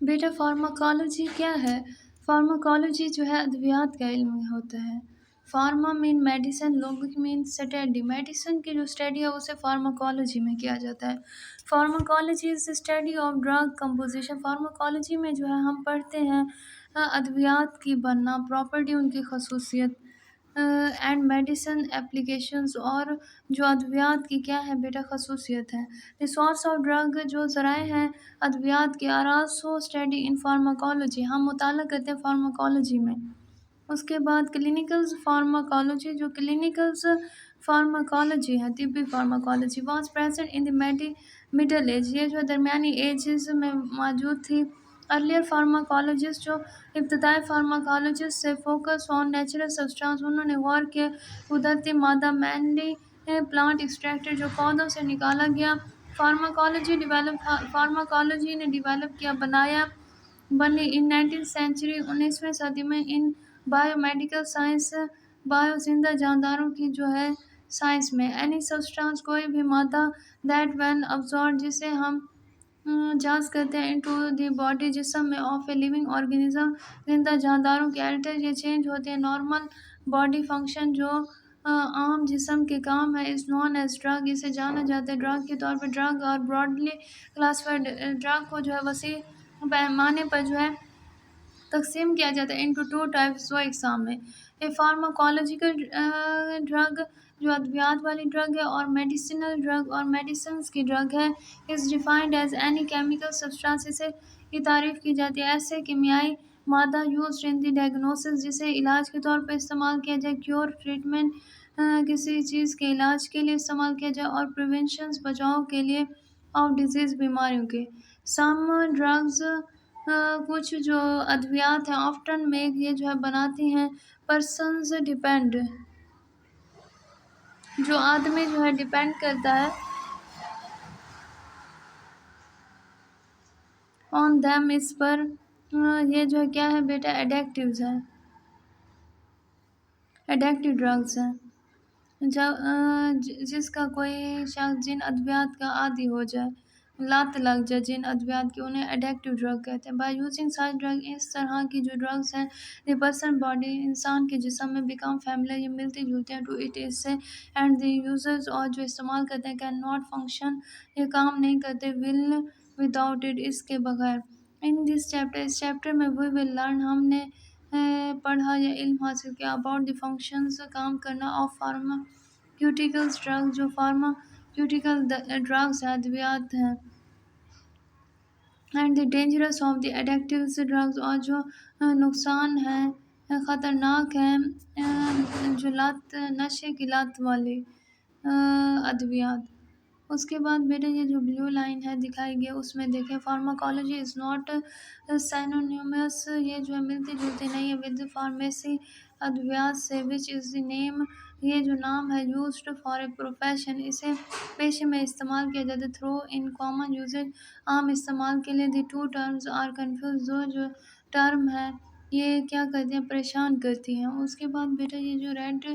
بیٹا pharmacology کیا ہے؟ Pharmacology جو ہے ادویات کا علم ہوتا ہے۔ فارما مین میڈیسن، لوگک مین اسٹڈی۔ میڈیسن کی جو اسٹڈی ہے اسے فارماکالوجی میں کیا جاتا ہے۔ Pharmacology is study of drug composition. Pharmacology میں جو ہے ہم پڑھتے ہیں ادویات کی بننا، پراپرٹی، ان کی خصوصیت اینڈ میڈیسن اپلیکیشنز، اور جو ادویات کی کیا ہے بیٹا خصوصیت ہے۔ دی سورس آف ڈرگ، جو ذرائع ہیں ادویات کے، are also study in pharmacology, ہم مطالعہ کرتے ہیں فارماکالوجی میں۔ اس کے بعد کلینیکلز فارماکالوجی، جو کلینیکلز فارماکالوجی ہے، طبی pharmacology was present in the middle age, یہ جو درمیانی ایجز میں موجود تھی۔ ارلیئر فارماکالوجسٹ، جو ابتدائی فارماکالوجسٹ سے فوکس آن نیچرل سبسٹانس، انہوں نے غور کیا قدرتی مادہ، مینلی پلانٹ ایکسٹریکٹ، جو پودوں سے نکالا گیا۔ فارماکالوجی نے ڈیولپ کیا، بنی ان 19th سینچری، 19ویں صدی میں، ان بائیو میڈیکل سائنس، بائیو زندہ جانداروں کی جو ہے سائنس میں۔ اینی سبسٹانس، کوئی بھی مادہ، دیٹ وین ابزاربڈ، جسے ہم جذب کرتے ہیں، انٹو دی باڈی، جسم میں، آف اے لیونگ آرگنزم، زندہ جانداروں کے، الٹر، یہ چینج ہوتے ہیں نارمل باڈی فنکشن، جو عام جسم کے کام ہے، از نون ایز ڈرگ، اسے جانا جاتا ہے ڈرگ کے طور پر۔ ڈرگ اور براڈلی کلاسیفائڈ، ڈرگ کو جو ہے وسیع پیمانے پر جو ہے تقسیم کیا جاتا ہے انٹو ٹو ٹائپس، دو اقسام میں۔ اے فارماکولوجیکل ڈرگ، جو ادویات والی ڈرگ ہے، اور میڈیسنل ڈرگ، اور میڈیسنز کی ڈرگ ہے۔ Is defined as any chemical substance, اسے کی تعریف کی جاتی ہے ایسے کیمیائی مادہ، یوزڈ ان دی ڈائگنوسس، جسے علاج کے طور پر استعمال کیا جائے، کیور، ٹریٹمنٹ، کسی چیز کے علاج کے لیے استعمال کیا جائے، اور پریونشنز، بچاؤ کے لیے، آف ڈیزیز، بیماریوں کے۔ سم ڈرگز، کچھ جو ادویات ہیں، آفٹن میک، یہ جو ہے بناتی ہیں، پرسنز ڈیپینڈ، جو آدمی جو ہے ڈیپینڈ کرتا ہے، آن دیم، اس پر، یہ جو ہے کیا ہے بیٹا ایڈکٹیوز ہیں، ایڈکٹیو ڈرگز ہیں۔ جس کا کوئی شخص جن ادویات کا عادی ہو جائے، لت لگ جائے جن ادویات کی، انہیں ایڈکٹیو ڈرگ کہتے ہیں۔ بائی یوزنگ سچ ڈرگ، اس طرح کی جو ڈرگز ہیں، دی پرسن باڈی، انسان کے جسم میں، بیکم فیملیئر، یہ ملتی جلتی ہیں، ٹو اٹ، اس سے، اینڈ دی یوزرز، اور جو استعمال کرتے ہیں، کین ناٹ فنکشن، یہ کام نہیں کرتے، ول، وداؤٹ اٹ، اس کے بغیر۔ ان دس چیپٹر، اس چیپٹر میں، وی ول لرن، ہم نے پڑھا یا علم حاصل کیا، اباؤٹ دی فنکشنز، کام کرنا، آف فارماکیوٹیکلز ڈرگ، جو فارماکیوٹیکل ڈرگز ہیں، ادویات ہیں، and the dangerous of the addictives drugs, اور جو نقصان ہیں، خطرناک ہیں، جو لت، نشے کی لت والی ادویات۔ اس کے بعد بیٹا یہ جو بلیو لائن ہے دکھائی گئی، اس میں دیکھیں، فارماکالوجی از ناٹ سینونیمس، یہ جو ہے ملتی جلتی نہیں ہے، ود فارمیسی، ادویات سے، وچ از دی نیم، یہ جو نام ہے، یوزڈ فار اے پروفیشن، اسے پیشے میں استعمال کیا جاتا ہے، تھرو ان کامن یوزیج، عام استعمال کے لیے، دی ٹو ٹرمز آر کنفیوز، دو جو ٹرم ہے یہ کیا کرتی ہیں، پریشان کرتی ہیں۔ اس کے بعد بیٹا یہ جو ریڈ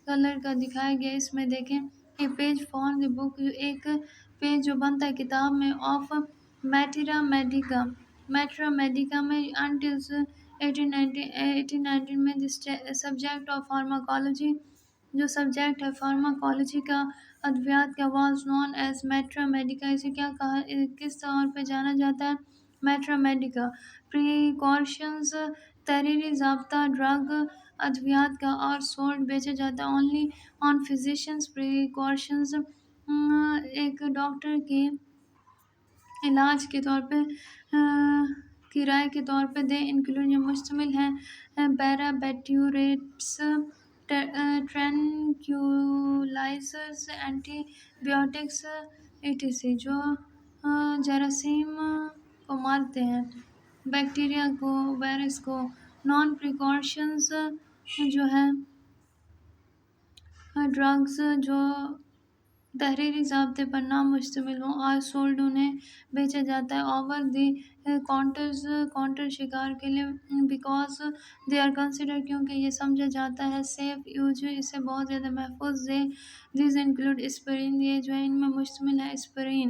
کلر کا دکھایا گیا، اس میں دیکھیں، اے پیج فارم دی بک، ایک پیج جو بنتا ہے کتاب میں، آف میٹرا میڈیکا، میٹرا میڈیکا میں، انٹل 1819 میں، سبجیکٹ آف فارماکالوجی، جو سبجیکٹ ہے فارماکالوجی کا، ادویات کا، واز نون ایز میٹرا میڈیکا، اسے کیا کہا، کس طور پہ جانا جاتا ہے، میٹرا میڈیکا۔ پریکاشنز، تحریری ضابطہ، ڈرگ، ادویات کا، اور سولڈ، بیچا جاتا ہے، اونلی آن فزیشنز، پریکاشنز، ایک ڈاکٹر کی علاج کے طور پہ، کرائے کے طور پہ، دے انکلوڈ، جو مشتمل ہیں، بیرابیٹیوریٹس، ٹرینکیولائزرز، اینٹی بایوٹکس، ایٹیسی، جو جراثیم کو مارتے ہیں، بیکٹیریا کو، وائرس کو۔ نان پریکاشنز، جو ہے ڈرگز جو تحریری ضابطے پر نہ مشتمل ہوں، آر سولڈ، انہیں بیچا جاتا ہے، اوور دی کاؤنٹر، شکار کے لیے، بیکاز دے آر کنسیڈر، کیونکہ یہ سمجھا جاتا ہے، سیف یوز، اسے بہت زیادہ محفوظ، دیز انکلوڈ اسپرین، یہ جو ہے ان میں مشتمل ہے اسپرین،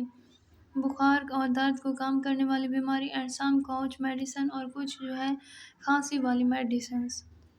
بخار اور درد کو کم کرنے والی بیماری اینڈ سم کاؤچ میڈیسن اور کچھ جو ہے کھانسی والی میڈیسنس۔